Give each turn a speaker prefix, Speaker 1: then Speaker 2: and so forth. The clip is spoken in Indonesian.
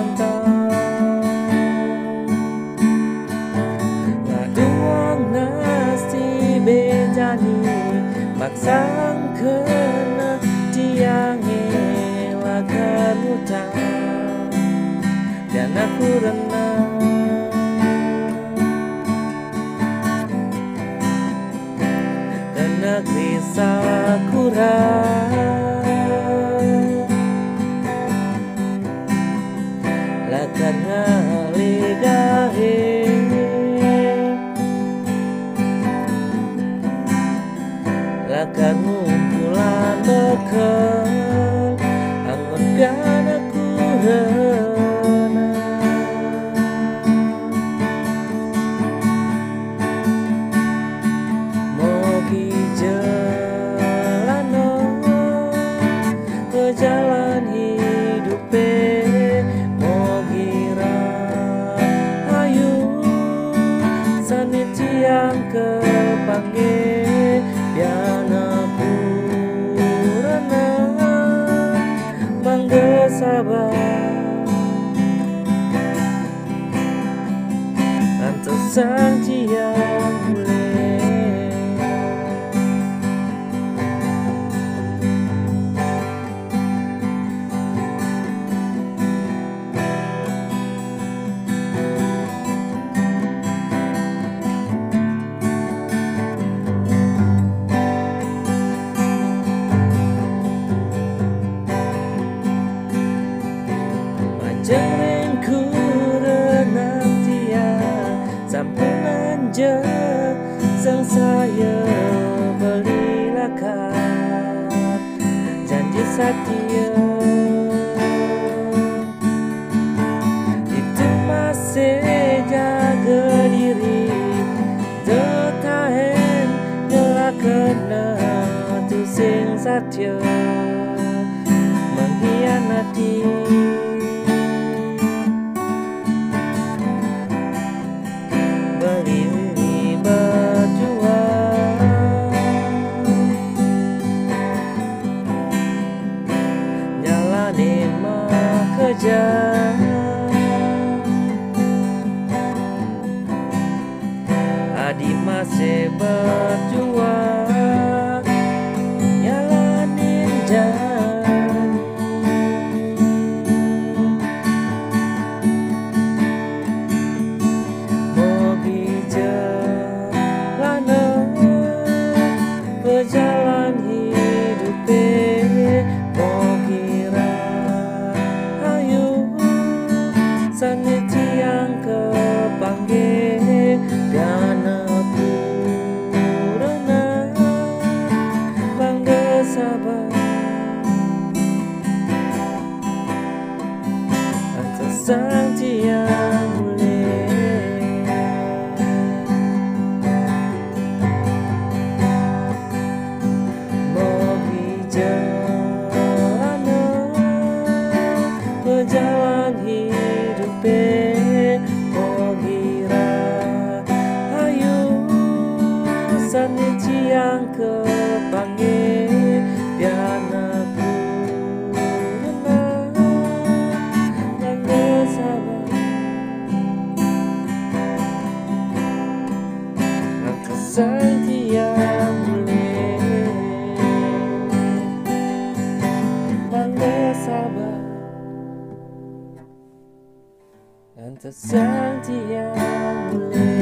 Speaker 1: pantang ngaduang nasti bejani maksang kena tiange lagar hutang dan aku renang ke negeri sakura lagar ngaligahe lagar ngumpulan bekel anggun gana ku renang mogi jelano jalan hidupe mogi rahayu sanit yang kepangge biana ku renang bangga sabar antus sang ciang mulai Jering ku renang tiang sampunan je sang saya beli lakat janji setia itu masih jaga diri tetahen ngelakena tu sing setia mengkhianati berdiri berjuang jalanin kerja adik masih berjuang jalanin jalan berjalan hidupe mogi rahayu sanit yang kepangge biana ku renang bangga sabar antus sang ciang mulai berjalan hidupe mogi rahayu sanit yang kepangge biana ku renang bangga sabar antus sang ciang mulai bangga sabar antus sang ciang mulai